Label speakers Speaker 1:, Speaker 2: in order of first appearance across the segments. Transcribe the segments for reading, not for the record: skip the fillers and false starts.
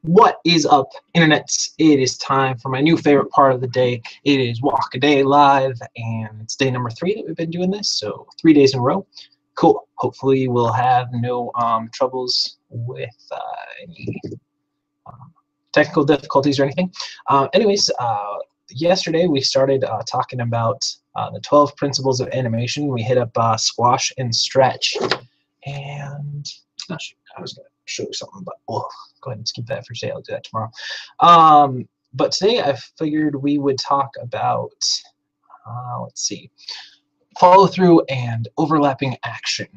Speaker 1: What is up, internets? It is time for my new favorite part of the day. It is Walk a Day Live, and it's day number 3 that we've been doing this, so 3 days in a row. Cool. Hopefully we'll have no troubles with any technical difficulties or anything. Anyways, yesterday we started talking about the 12 principles of animation. We hit up squash and stretch, and oh, shoot, I was going to show you something, but we'll go ahead and skip that for today. I'll do that tomorrow. But today I figured we would talk about, let's see, follow through and overlapping action.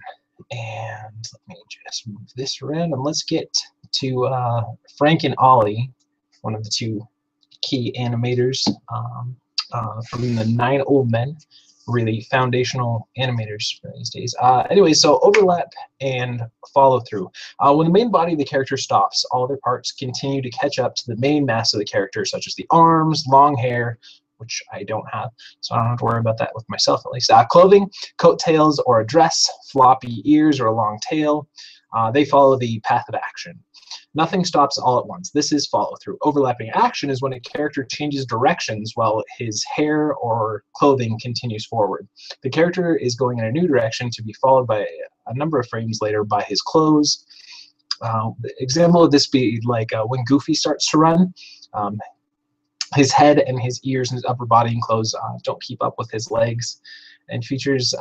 Speaker 1: And let me just move this around, and let's get to Frank and Ollie, one of the 2 key animators from the 9 Old Men, really foundational animators for these days. Anyway, so overlap and follow through. When the main body of the character stops, all other parts continue to catch up to the main mass of the character, such as the arms, long hair, which I don't have, so I don't have to worry about that with myself at least. Clothing, coattails or a dress, floppy ears or a long tail, they follow the path of action. Nothing stops all at once. This is follow through. Overlapping action is when a character changes directions while his hair or clothing continues forward. The character is going in a new direction to be followed by a number of frames later by his clothes. The example of this be like when Goofy starts to run. His head and his ears and his upper body and clothes don't keep up with his legs. And features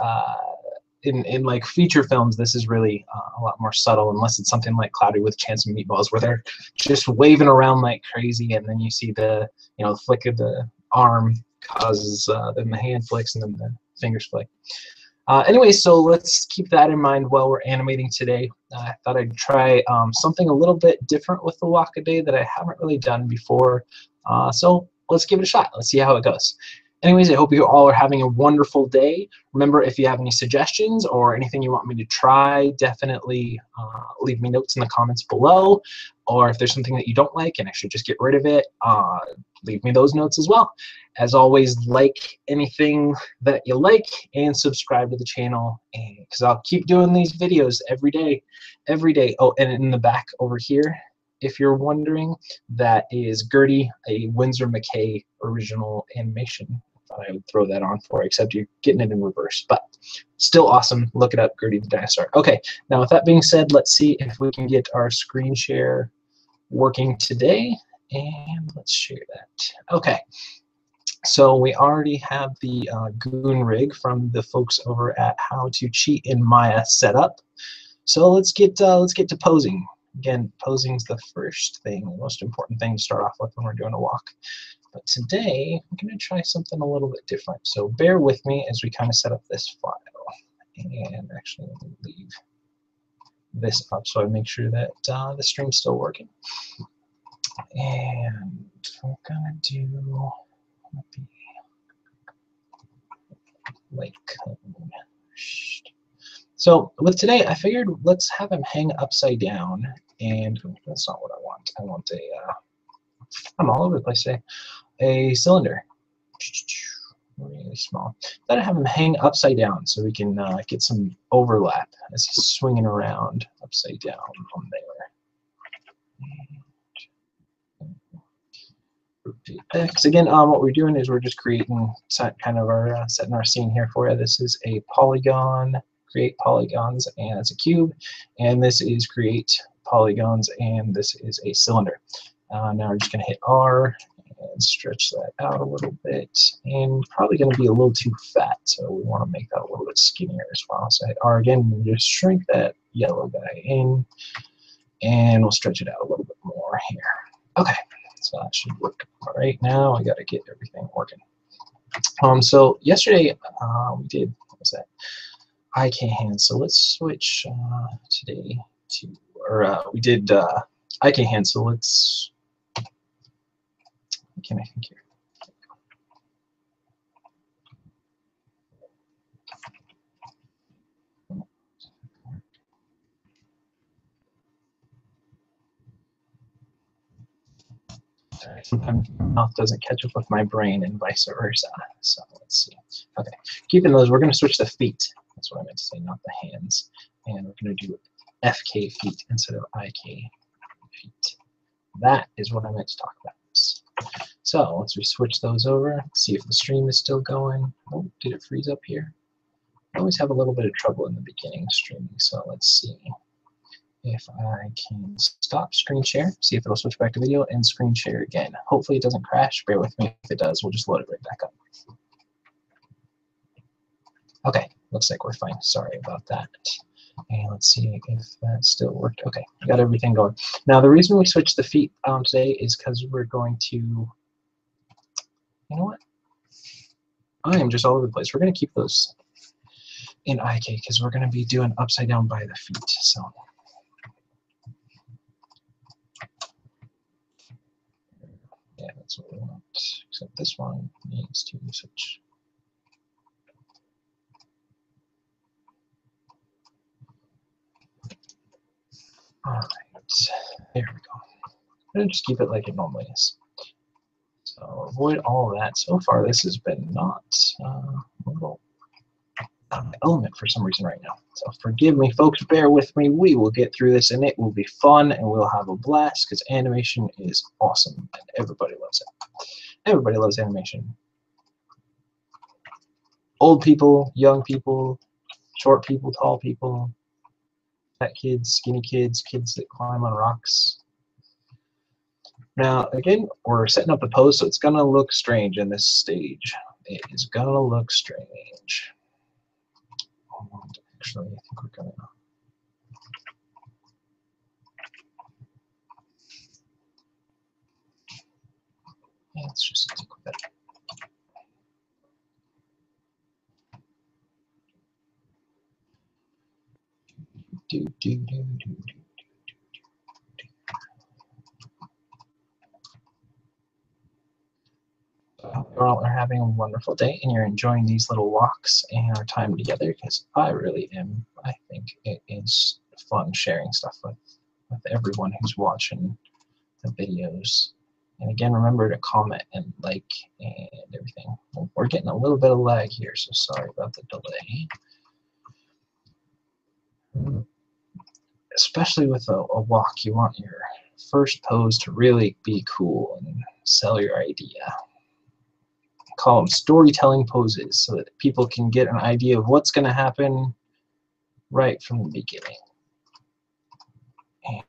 Speaker 1: in like feature films, this is really a lot more subtle, unless it's something like Cloudy with a Chance of Meatballs, where they're just waving around like crazy, and then you see the the flick of the arm causes then the hand flicks and then the fingers flick. Anyway, so let's keep that in mind while we're animating today. I thought I'd try something a little bit different with the Walk a Day that I haven't really done before. So let's give it a shot. Let's see how it goes. Anyways, I hope you all are having a wonderful day. Remember, if you have any suggestions or anything you want me to try, definitely leave me notes in the comments below. Or if there's something that you don't like and I should just get rid of it, leave me those notes as well. As always, like anything that you like and subscribe to the channel, because I'll keep doing these videos every day. Oh, and in the back over here, if you're wondering, that is Gertie, a Winsor McKay original animation. I thought I would throw that on for you, except you're getting it in reverse, but still awesome. Look it up, Gertie the Dinosaur. Okay, now with that being said, let's see if we can get our screen share working today, and let's share that. Okay, so we already have the Goon rig from the folks over at How to Cheat in Maya set up. So let's get to posing. Again, posing's the first thing, the most important thing to start off with when we're doing a walk. But today, I'm going to try something a little bit different. So bear with me as we kind of set up this file. And actually, let me leave this up so I make sure that the stream's still working. And we're going to do like so with today, I figured let's have him hang upside down, and that's not what I want. I want a, I'm all over the place today, a cylinder, really small. Then I have him hang upside down so we can get some overlap as he's swinging around upside down on there. Because again, what we're doing is we're just creating kind of our setting our scene here for you. This is a polygon. Create polygons and it's a cube, and this is create polygons, and this is a cylinder. Now we're just going to hit R and stretch that out a little bit, and probably going to be a little too fat, so we want to make that a little bit skinnier as well. So hit R again and just shrink that yellow guy in, and we'll stretch it out a little bit more here. Okay, so that should work. All right, now we got to get everything working. So yesterday we did, what was that? IK hands. So let's switch today to, or we did IK hands. So let's, what can I think here? Sometimes my mouth doesn't catch up with my brain and vice versa. So let's see. Okay, keeping those, we're going to switch the feet. That's what I meant to say, not the hands. And we're going to do FK feet instead of IK feet. That is what I meant to talk about. So let's switch those over, see if the stream is still going. Oh, did it freeze up here? I always have a little bit of trouble in the beginning of streaming, so let's see if I can stop screen share, see if it'll switch back to video, and screen share again. Hopefully it doesn't crash. Bear with me. If it does, we'll just load it right back up. Okay, looks like we're fine. Sorry about that. And let's see if that still worked. Okay, we got everything going. Now, the reason we switched the feet today is because we're going to, you know what? I am just all over the place. We're going to keep those in IK because we're going to be doing upside down by the feet. So, yeah, that's what we want. Except this one needs to switch. All right, there we go. I'm going to just keep it like it normally is. So avoid all of that. So far, this has been not a little element for some reason right now. So forgive me, folks. Bear with me. We will get through this, and it will be fun, and we'll have a blast because animation is awesome, and everybody loves it. Everybody loves animation. Old people, young people, short people, tall people, fat kids, skinny kids, kids that climb on rocks. Now, again, we're setting up the pose, so it's going to look strange in this stage. It is going to look strange. Actually, I think we're going to... Yeah, let's just stick with it. I hope you all are having a wonderful day and you're enjoying these little walks and our time together, because I really am. I think it is fun sharing stuff with everyone who's watching the videos. And again, remember to comment and like and everything. We're getting a little bit of lag here, so sorry about the delay. Especially with a walk, you want your first pose to really be cool and sell your idea. Call them storytelling poses so that people can get an idea of what's going to happen right from the beginning. And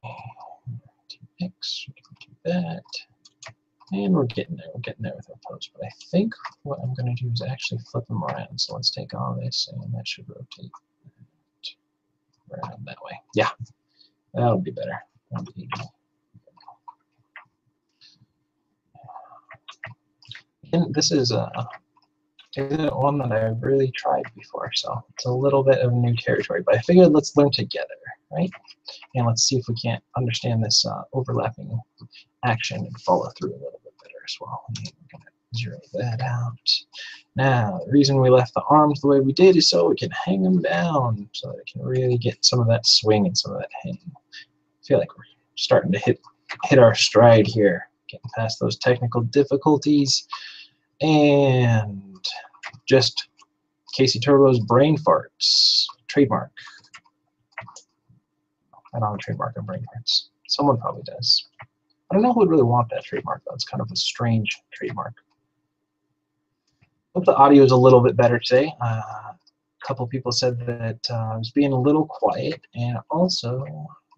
Speaker 1: do X, we can do that. And we're getting there. We're getting there with our pose. But I think what I'm going to do is actually flip them around. So let's take all this, and that should rotate around that way. Yeah, that'll be better. That'll be easy. And this is one that I've really tried before, so it's a little bit of new territory. But I figured let's learn together, right? And let's see if we can't understand this overlapping action and follow through a little bit better as well. We're going to zero that out. Now, the reason we left the arms the way we did is so we can hang them down, so that it can really get some of that swing and some of that hang. I feel like we're starting to hit our stride here, getting past those technical difficulties. And just Casey Turbo's brain farts. Trademark. I don't have a trademark on brain farts. Someone probably does. I don't know who would really want that trademark, though. It's kind of a strange trademark. Hope the audio is a little bit better today. A couple people said that I was being a little quiet, and also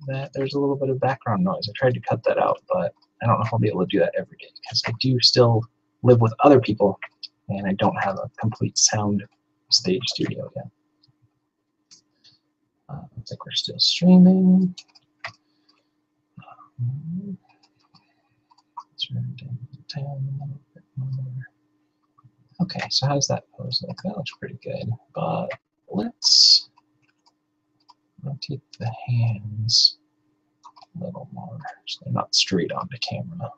Speaker 1: that there's a little bit of background noise. I tried to cut that out, but I don't know if I'll be able to do that every day, because I do still live with other people, and I don't have a complete sound stage studio yet. Looks like we're still streaming. Let's run down a little bit more. Okay, so how does that pose look? That looks pretty good, but let's rotate the hands a little more so they're not straight onto camera.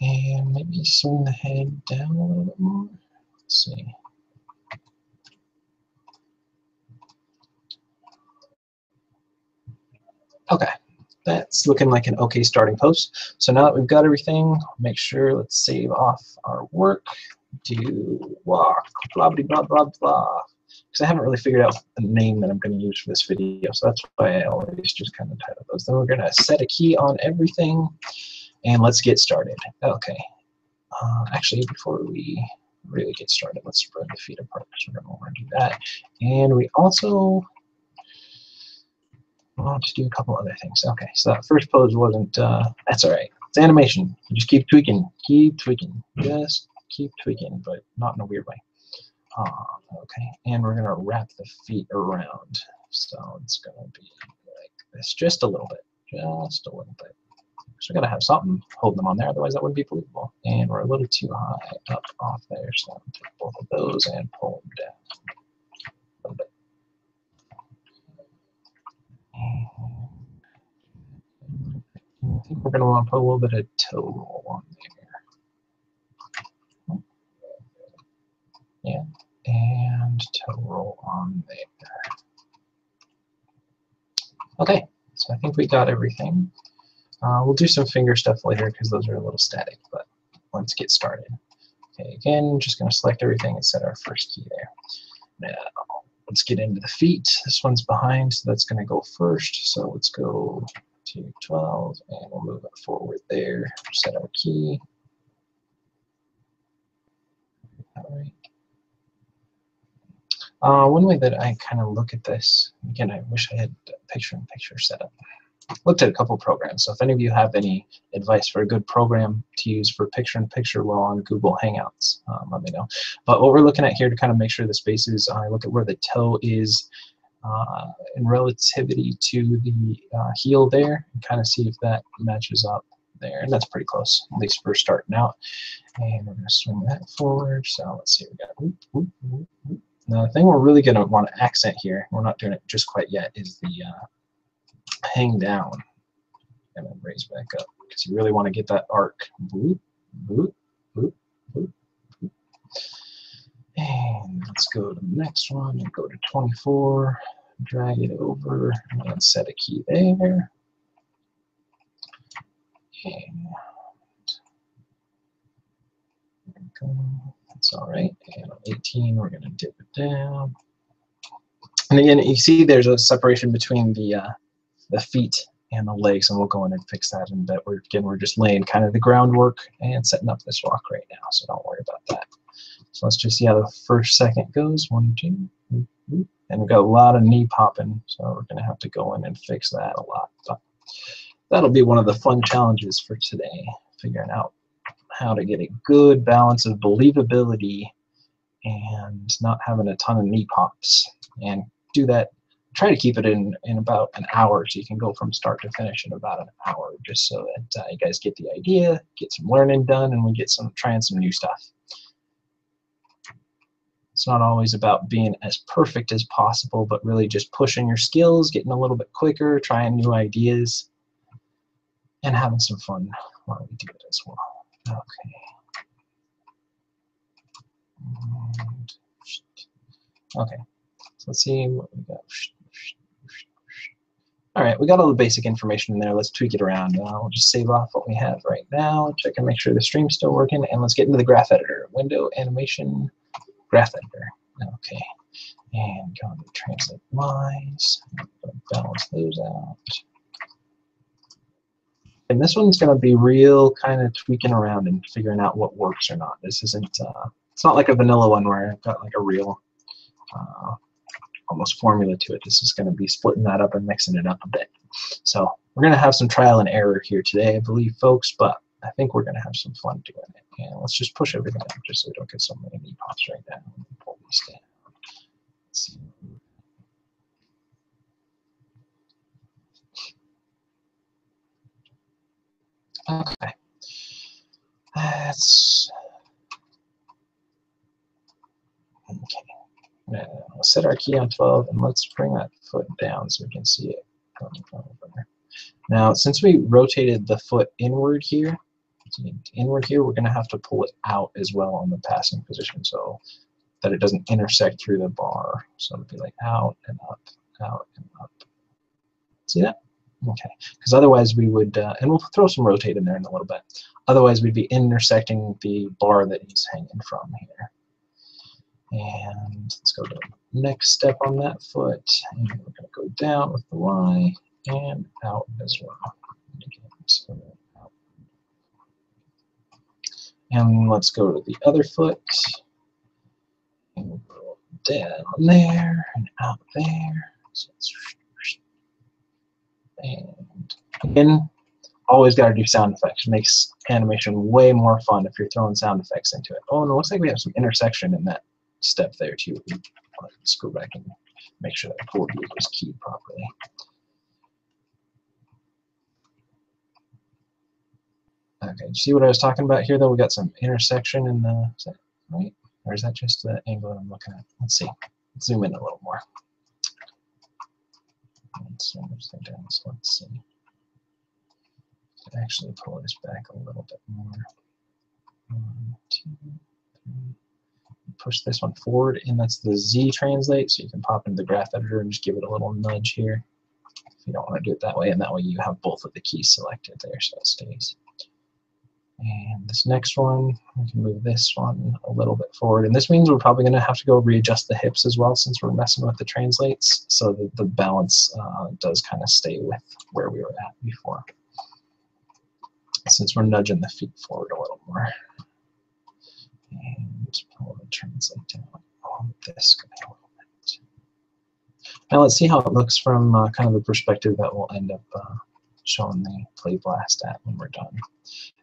Speaker 1: And maybe swing the head down a little bit more. Let's see. Okay, that's looking like an okay starting pose. So now that we've got everything, make sure, let's save off our work. Do walk, blah, blah, blah, blah, blah. because I haven't really figured out the name that I'm going to use for this video, so that's why I always just kind of title those. Then we're going to set a key on everything, and let's get started. Okay. Actually, before we really get started, let's spread the feet apart, because we're going to want to do that. And we also want to do a couple other things. Okay, so that first pose wasn't, that's all right. It's animation. You just keep tweaking, just keep tweaking, but not in a weird way. Okay, and we're going to wrap the feet around. So it's going to be like this, just a little bit, So we got to have something holding them on there, otherwise that wouldn't be believable. And we're a little too high up off there, so I'm going to take both of those and pull them down a little bit. And I think we're going to want to put a little bit of toe roll on there. Yeah, and toe roll on there. Okay, so I think we got everything. We'll do some finger stuff later because those are a little static, but let's get started. Okay, again, just going to select everything and set our first key there. Now, let's get into the feet. This one's behind, so that's going to go first. So let's go to 12, and we'll move it forward there. Set our key. All right. One way that I kind of look at this, again, I wish I had picture-in-picture set up. Looked at a couple programs, so if any of you have any advice for a good program to use for picture-in-picture while on Google Hangouts, let me know. But what we're looking at here to kind of make sure the spaces, I look at where the toe is in relativity to the heel there, and kind of see if that matches up there, and that's pretty close, at least for starting out. And we're going to swing that forward, so let's see, we got whoop, whoop, whoop, whoop. Now the thing we're really going to want to accent here, we're not doing it just quite yet, is the hang down and then raise back up, because you really want to get that arc. Boop, boop, boop, boop, boop. And let's go to the next one and go to 24, drag it over, and set a key there. And there we go. That's all right. And on 18, we're going to dip it down. And again, you see there's a separation between the feet and the legs, and we'll go in and fix that in a bit. We're just laying kind of the groundwork and setting up this walk right now, so don't worry about that. So let's just see how the first second goes. 1, 2, and we've got a lot of knee popping, so we're going to have to go in and fix that a lot. But that'll be one of the fun challenges for today, figuring out how to get a good balance of believability and not having a ton of knee pops, and do that. Try to keep it in about an hour, so you can go from start to finish in about an hour, just so that you guys get the idea, get some learning done, and we get trying some new stuff. It's not always about being as perfect as possible, but really just pushing your skills, getting a little bit quicker, trying new ideas, and having some fun while we do it as well. Okay. Okay. So let's see what we got. All right, we got all the basic information in there. Let's tweak it around. We'll just save off what we have right now, check and make sure the stream's still working, and let's get into the graph editor. Window, animation, graph editor. Okay, and go to translate lines, balance those out. And this one's going to be real kind of tweaking around and figuring out what works or not. This isn't, it's not like a vanilla one where I've got like a real almost formula to it. This is going to be splitting that up and mixing it up a bit. So we're going to have some trial and error here today, I believe, folks, but I think we're going to have some fun doing it. And let's just push everything up just so we don't get so many knee pops right now. Pull these down. Let's see. Okay. That's okay. Now, let's set our key on 12, and let's bring that foot down so we can see it coming over. Now, since we rotated the foot inward here, we're going to have to pull it out as well on the passing position so that it doesn't intersect through the bar. So it'll be like out and up, out and up. See that? Okay, because otherwise we would, and we'll throw some rotate in there in a little bit, otherwise we'd be intersecting the bar that he's hanging from here. And let's go to next step on that foot, and we're going to go down with the Y and out as well. So out. And let's go to the other foot, and we'll go down there and out there. So and again, always got to do sound effects. It makes animation way more fun if you're throwing sound effects into it. Oh, and it looks like we have some intersection in that step there too. Let's go back and make sure that chord was keyed properly. Okay, see what I was talking about here though? We got some intersection in the, is that right? Or is that just the angle I'm looking at? Let's see. Let's zoom in a little more. Let's zoom this thing down. So let's see. Actually pull this back a little bit more. 1, 2, 3. Push this one forward, and that's the Z translate, so you can pop into the graph editor and just give it a little nudge here if you don't want to do it that way, and that way you have both of the keys selected there so it stays. And this next one, we can move this one a little bit forward, and this means we're probably going to have to go readjust the hips as well since we're messing with the translates, so that the balance does kind of stay with where we were at before, since we're nudging the feet forward a little more. And pull the translate down on this a little bit. Now let's see how it looks from kind of the perspective that we'll end up showing the play blast at when we're done.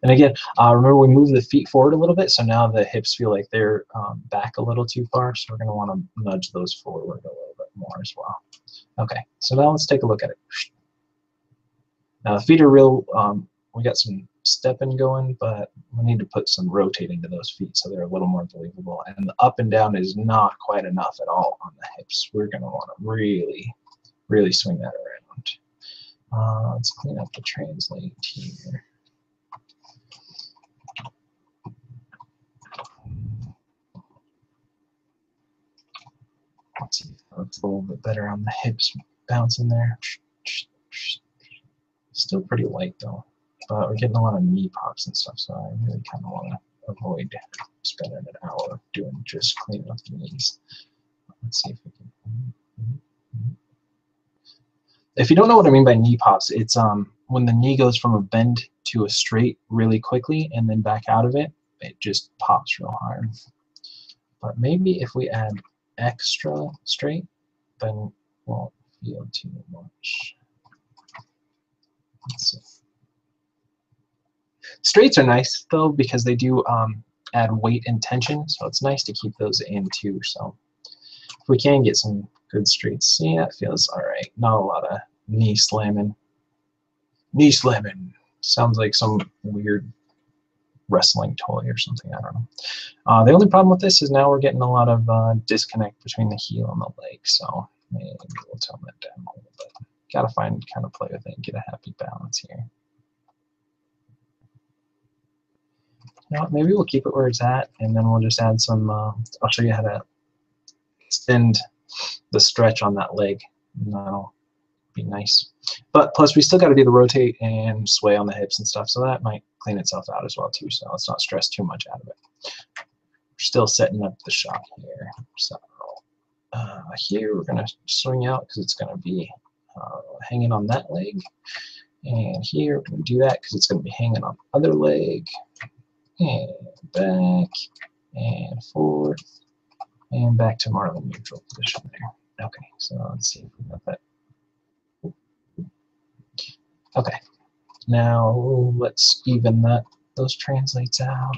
Speaker 1: And again, remember we moved the feet forward a little bit, so now the hips feel like they're back a little too far, so we're going to want to nudge those forward a little bit more as well. Okay, so now let's take a look at it. Now the feet are real, we got some stepping going, but we need to put some rotating to those feet so they're a little more believable. And the up and down is not quite enough at all on the hips. We're going to want to really, really swing that around. Let's clean up the translate here. Let's see if it looks a little bit better on the hips bouncing there. Still pretty light though. But we're getting a lot of knee pops and stuff, so I really kind of want to avoid spending an hour doing just cleaning up the knees. Let's see if we can. If you don't know what I mean by knee pops, it's when the knee goes from a bend to a straight really quickly and then back out of it, it just pops real hard. But maybe if we add extra straight, then it won't feel too much. Let's see. Straights are nice though because they do add weight and tension, so it's nice to keep those in too. So if we can get some good straights, see, that feels all right. Not a lot of knee slamming. Knee slamming sounds like some weird wrestling toy or something. I don't know. The only problem with this is now we're getting a lot of disconnect between the heel and the leg, so maybe we'll tone that down a little bit. Got to find kind of play with it and get a happy balance here. You know what, maybe we'll keep it where it's at, and then we'll just add some, I'll show you how to extend the stretch on that leg, and that'll be nice. But plus we still got to do the rotate and sway on the hips and stuff, so that might clean itself out as well too, so let's not stress too much out of it. We're still setting up the shot here. So here we're going to swing out because it's going to be hanging on that leg, and here we're going to do that because it's going to be hanging on the other leg. And back, and forth, and back to more of a neutral position there. Okay, so let's see if we got that. Okay, now let's even those translates out.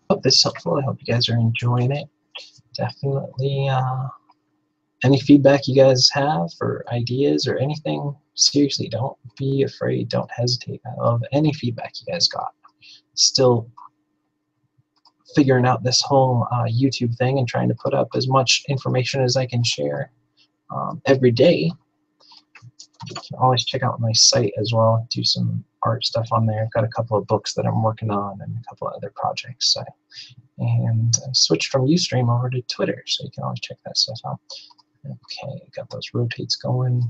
Speaker 1: Hope this is helpful. I hope you guys are enjoying it. Definitely any feedback you guys have or ideas or anything, seriously, don't be afraid. Don't hesitate. I love any feedback you guys got. Still figuring out this whole YouTube thing and trying to put up as much information as I can share every day. You can always check out my site as well, do some art stuff on there. I've got a couple of books that I'm working on and a couple of other projects. And I switched from Ustream over to Twitter, so you can always check that stuff out. Okay, got those rotates going.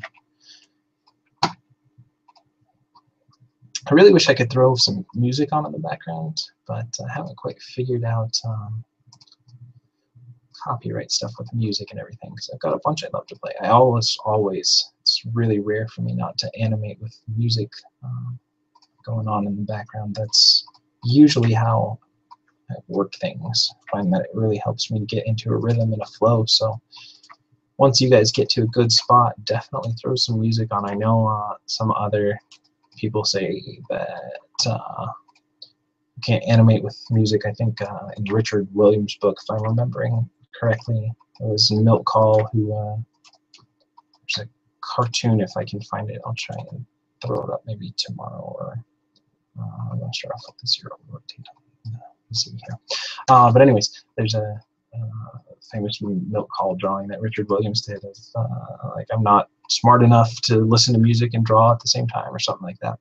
Speaker 1: I really wish I could throw some music on in the background, but I haven't quite figured out copyright stuff with music and everything, because I've got a bunch I'd love to play. I always, it's really rare for me not to animate with music going on in the background. That's usually how I work things. I find that it really helps me get into a rhythm and a flow. So once you guys get to a good spot, definitely throw some music on. I know some other people say that you can't animate with music. I think in Richard Williams' book, if I'm remembering correctly, it was Milt Call who, there's a cartoon, if I can find it, I'll try and throw it up maybe tomorrow, or I'm not sure, I'll flip the zero rotate. See here. But anyways, there's a famous Milt Call drawing that Richard Williams did of like, I'm not smart enough to listen to music and draw at the same time, or something like that.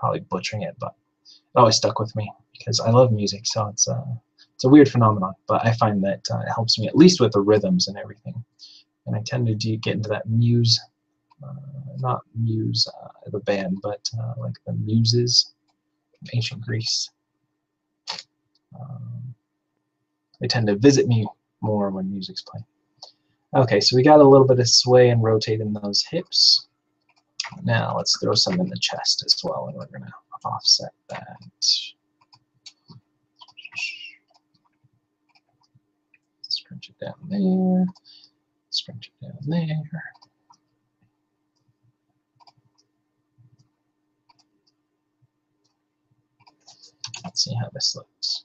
Speaker 1: Probably butchering it, but it always stuck with me because I love music. So it's a weird phenomenon, but I find that it helps me at least with the rhythms and everything. And I tend to get into that Muse, not Muse the band, but like the Muses from ancient Greece. They tend to visit me more when music's playing. Okay, so we got a little bit of sway and rotate in those hips. Now let's throw some in the chest as well, and we're going to offset that. Scrunch it down there. Scrunch it down there. Let's see how this looks.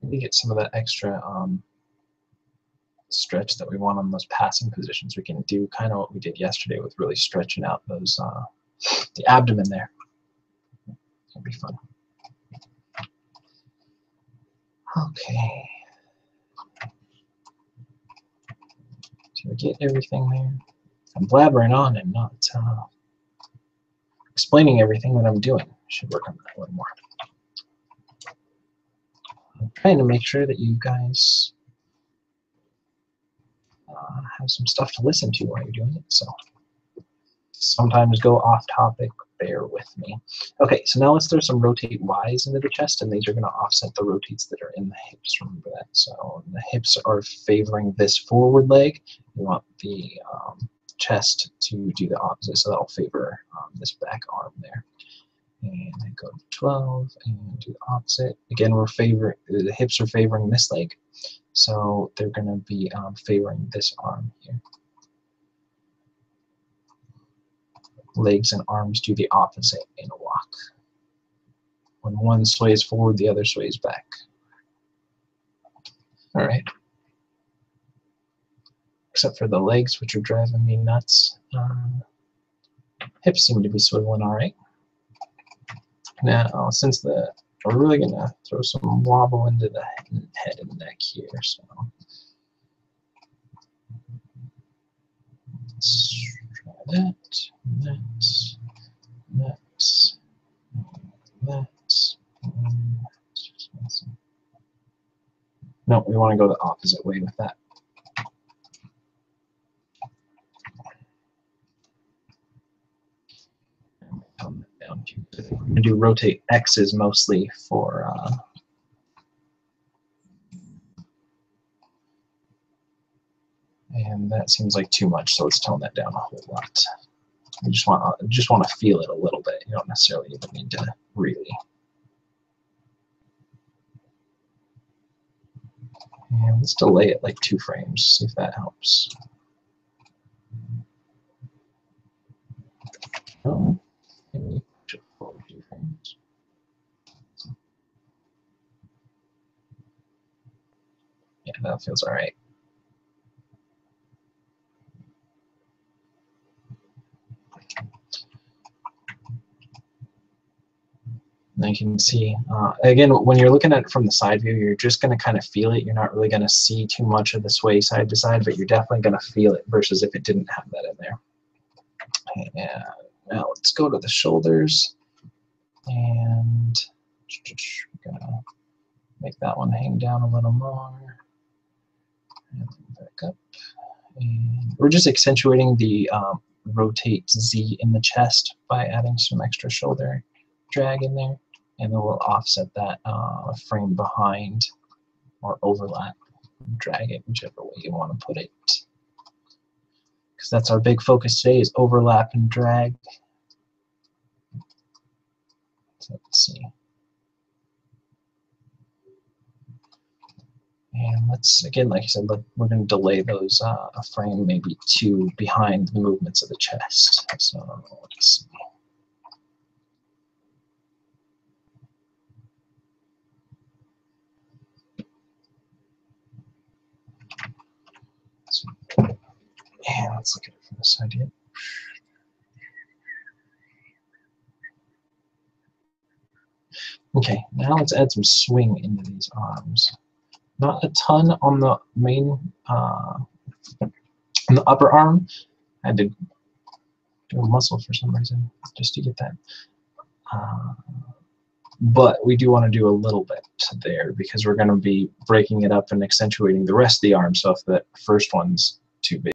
Speaker 1: Maybe get some of that extra stretch that we want on those passing positions. We can do kind of what we did yesterday with really stretching out those the abdomen there. It'll be fun. Okay. So we get everything there. I'm blabbering on and not explaining everything that I'm doing. Should work on that a little more. I'm trying to make sure that you guys have some stuff to listen to while you're doing it. So sometimes go off topic, bear with me. Okay, so now let's throw some rotate Ys into the chest, and these are going to offset the rotates that are in the hips. Remember that. So the hips are favoring this forward leg. You want the chest to do the opposite, so that'll favor this back arm there. And then go to 12 and do the opposite. Again, the hips are favoring this leg, so they're going to be favoring this arm here. Legs and arms do the opposite in a walk. When one sways forward, the other sways back. All right. Except for the legs, which are driving me nuts. Hips seem to be swiveling all right. Now, since we're really going to throw some wobble into the head and neck here, so let's try that, no, we want to go the opposite way with that. Down to, we're going to do rotate X's mostly for and that seems like too much, so let's tone that down a whole lot. You just want to feel it a little bit. You don't necessarily even need to really. And let's delay it like 2 frames, see if that helps. Oh, maybe should forward 2 frames. Yeah, that feels all right. And you can see, again, when you're looking at it from the side view, you're just going to kind of feel it. You're not really going to see too much of the sway side to side, but you're definitely going to feel it versus if it didn't have that in there. And now let's go to the shoulders, and we're going to make that one hang down a little more. And back up. And we're just accentuating the rotate Z in the chest by adding some extra shoulder drag in there, and then we'll offset that frame behind, or overlap, drag it, whichever way you want to put it. Because that's our big focus today, is overlap and drag. So let's see. And let's, again, like I said, we're going to delay those a frame, maybe two, behind the movements of the chest. So let's see. And let's look at it from this side here. Okay, now let's add some swing into these arms. Not a ton on the main, on the upper arm. I had to do a muscle for some reason just to get that. But we do want to do a little bit there because we're going to be breaking it up and accentuating the rest of the arm. So if the first one's too big,